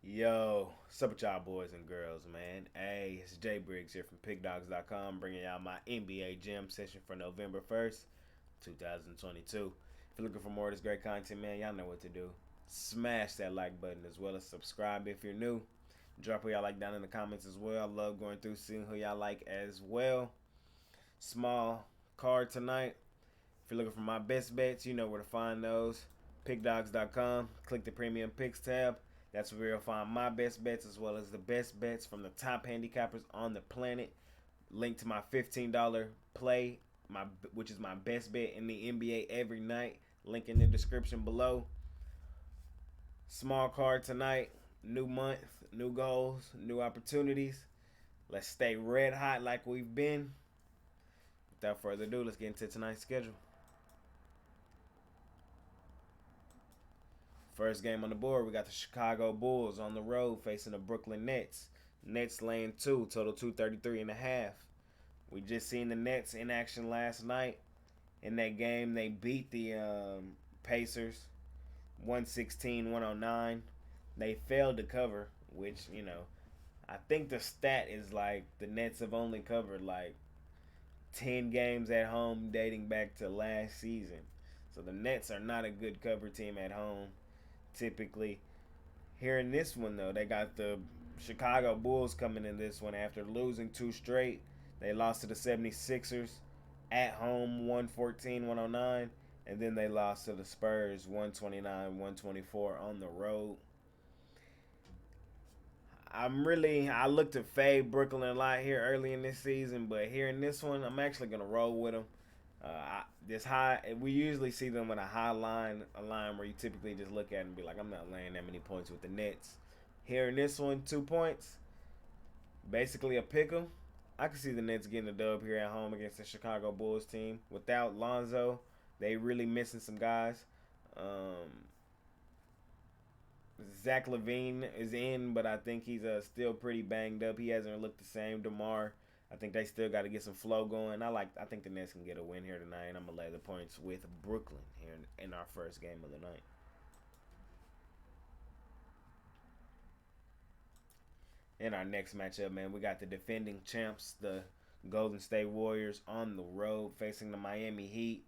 Yo, what's up with y'all boys and girls, man? Hey, it's Jay Briggs here from Pickdawgz.com, bringing y'all my NBA Jam session for November 1st, 2022. If you're looking for more of this great content, man, y'all know what to do. Smash that like button as well as subscribe if you're new. Drop who y'all like down in the comments as well. I love going through seeing who y'all like as well. Small card tonight. If you're looking for my best bets, you know where to find those. Pickdawgz.com. Click the Premium Picks tab. That's where you'll find my best bets as well as the best bets from the top handicappers on the planet. Link to my $15 play, which is my best bet in the NBA every night. Link in the description below. Small card tonight. New month, new goals, new opportunities. Let's stay red hot like we've been. Without further ado, let's get into tonight's schedule. First game on the board, we got the Chicago Bulls on the road facing the Brooklyn Nets. Nets laying 2, total 233.5. We just seen the Nets in action last night. In that game, they beat the Pacers 116-109. They failed to cover, which, I think the stat is like the Nets have only covered like 10 games at home dating back to last season. So the Nets are not a good cover team at home typically. Here in this one, though, they got the Chicago Bulls coming in this one after losing two straight. They lost to the 76ers at home 114-109, and then they lost to the Spurs 129-124 on the road. I looked to fade Brooklyn a lot here early in this season, but here in this one, I'm actually gonna roll with them. This high, we usually see them with a line where you typically just look at it and be like, I'm not laying that many points with the Nets. Here in this one, 2 points, basically a pick 'em. I can see the Nets getting a dub here at home against the Chicago Bulls team. Without Lonzo, they really missing some guys. Um, Zach LaVine is in, but I think he's still pretty banged up. He hasn't looked the same. DeMar, I think they still got to get some flow going. I think the Nets can get a win here tonight. I'm gonna lay the points with Brooklyn here in our first game of the night. In our next matchup, man, we got the defending champs, the Golden State Warriors, on the road facing the Miami Heat.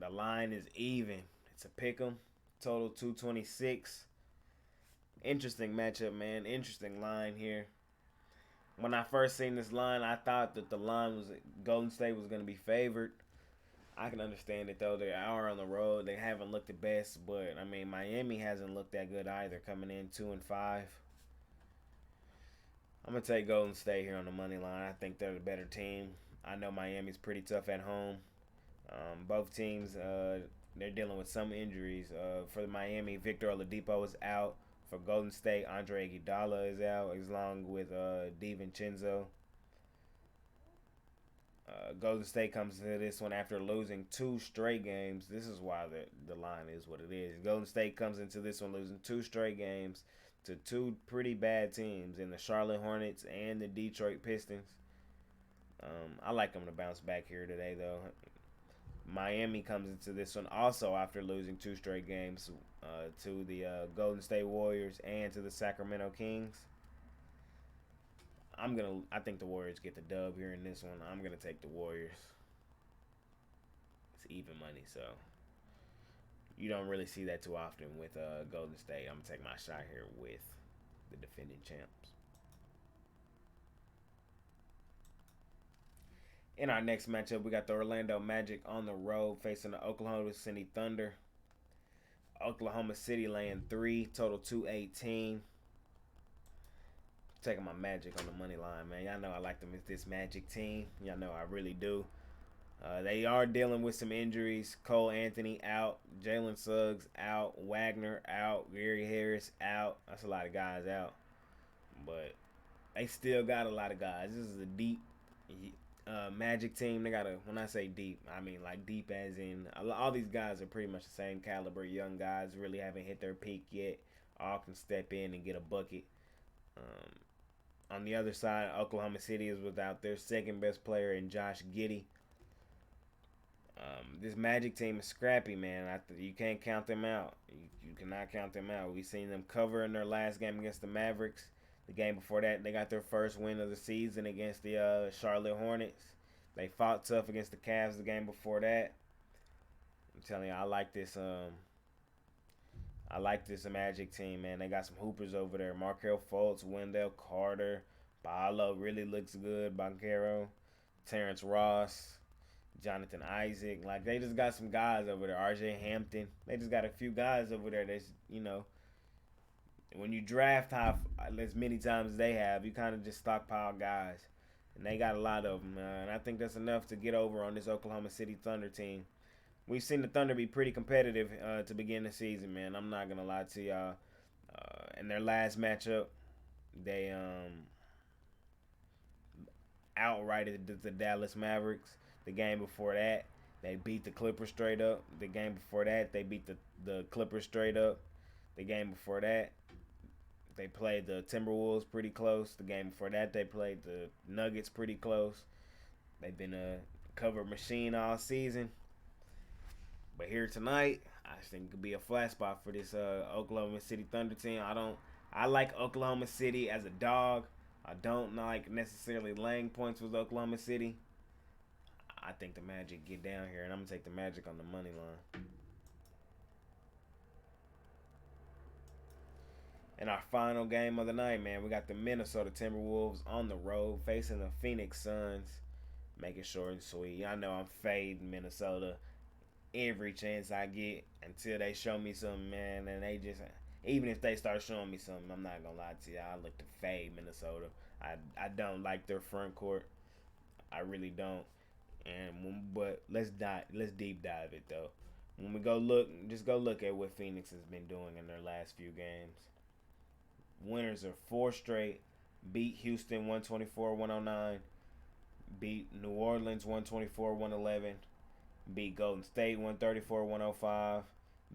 The line is even. It's a pick 'em. Total 226. Interesting matchup, man. Interesting line here. When I first seen this line, I thought that the line was Golden State was going to be favored. I can understand it though. They are on the road. They haven't looked the best, but I mean Miami hasn't looked that good either, coming in 2-5. I'm gonna take Golden State here on the money line. I think they're the better team. I know Miami's pretty tough at home. Both teams, they're dealing with some injuries. For the Miami, Victor Oladipo is out. For Golden State, Andre Iguodala is out, along with DiVincenzo. Golden State comes into this one after losing two straight games. This is why the line is what it is. Golden State comes into this one losing two straight games to two pretty bad teams in the Charlotte Hornets and the Detroit Pistons. I like them to bounce back here today, though. Miami comes into this one also after losing two straight games to the Golden State Warriors and to the Sacramento Kings. I think the Warriors get the dub here in this one. I'm gonna take the Warriors. It's even money, so you don't really see that too often with Golden State. I'm gonna take my shot here with the defending champs. In our next matchup, we got the Orlando Magic on the road facing the Oklahoma City Thunder. Oklahoma City laying 3, total 218. Taking my Magic on the money line, man. Y'all know I like them as this Magic team. Y'all know I really do. They are dealing with some injuries. Cole Anthony out, Jalen Suggs out, Wagner out, Gary Harris out. That's a lot of guys out, but they still got a lot of guys. This is a deep Magic team. They got a, when I say deep, I mean like deep as in all these guys are pretty much the same caliber. Young guys really haven't hit their peak yet. All can step in and get a bucket. On the other side, Oklahoma City is without their second best player in Josh Giddey. This Magic team is scrappy, man. You can't count them out. You cannot count them out. We've seen them cover in their last game against the Mavericks. The game before that, they got their first win of the season against the Charlotte Hornets. They fought tough against the Cavs the game before that. I'm telling you, I like this. I like this Magic team, man. They got some hoopers over there. Markelle Fultz, Wendell Carter, Paolo really looks good. Banchero, Terrence Ross, Jonathan Isaac. Like, they just got some guys over there. RJ Hampton. They just got a few guys over there that's, when you draft high as many times as they have, you kind of just stockpile guys. And they got a lot of them. And I think that's enough to get over on this Oklahoma City Thunder team. We've seen the Thunder be pretty competitive to begin the season, man. I'm not going to lie to y'all. In their last matchup, they outrighted the Dallas Mavericks. The game before that, they beat the Clippers straight up. The game before that, they beat the Clippers straight up. The game before that, they played the Timberwolves pretty close. The game before that, they played the Nuggets pretty close. They've been a cover machine all season. But here tonight, I think it could be a flat spot for this Oklahoma City Thunder team. I like Oklahoma City as a dog. I don't like necessarily laying points with Oklahoma City. I think the Magic get down here, and I'm going to take the Magic on the money line. And our final game of the night, man, we got the Minnesota Timberwolves on the road facing the Phoenix Suns. Make it short and sweet. I know I'm fading Minnesota every chance I get until they show me something, man. And they just, even if they start showing me something, I'm not going to lie to you. I look to fade Minnesota. I don't like their front court. I really don't. But let's deep dive it though. When we go look at what Phoenix has been doing in their last few games. Winners are 4 straight. Beat Houston 124-109. Beat New Orleans 124-111. Beat Golden State 134-105.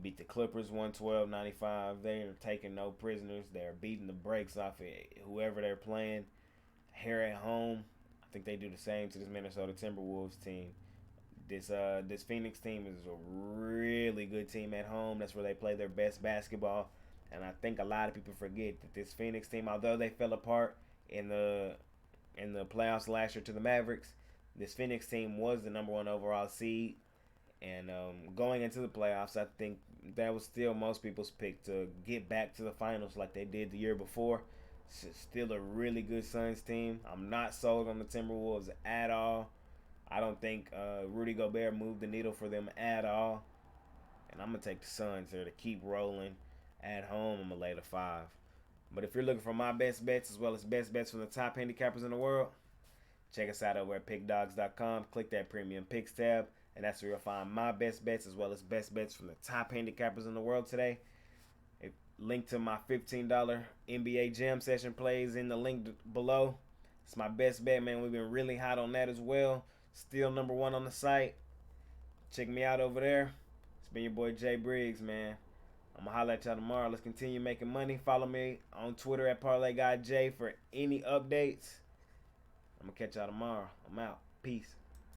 Beat the Clippers 112-95. They are taking no prisoners. They are beating the brakes off of whoever they're playing. Here at home, I think they do the same to this Minnesota Timberwolves team. This Phoenix team is a really good team at home. That's where they play their best basketball. And I think a lot of people forget that this Phoenix team, although they fell apart in the playoffs last year to the Mavericks, this Phoenix team was the number 1 overall seed. And going into the playoffs, I think that was still most people's pick to get back to the finals like they did the year before. It's still a really good Suns team. I'm not sold on the Timberwolves at all. I don't think Rudy Gobert moved the needle for them at all. And I'm going to take the Suns here to keep rolling. At home, I'm going to lay the 5. But if you're looking for my best bets as well as best bets from the top handicappers in the world, check us out over at Pickdawgz.com. Click that premium picks tab, and that's where you'll find my best bets as well as best bets from the top handicappers in the world today. Link to my $15 NBA Jam Session plays in the link below. It's my best bet, man. We've been really hot on that as well. Still number 1 on the site. Check me out over there. It's been your boy Jay Briggs, man. I'm going to holler at y'all tomorrow. Let's continue making money. Follow me on Twitter at ParlayGuyJ for any updates. I'm going to catch y'all tomorrow. I'm out. Peace.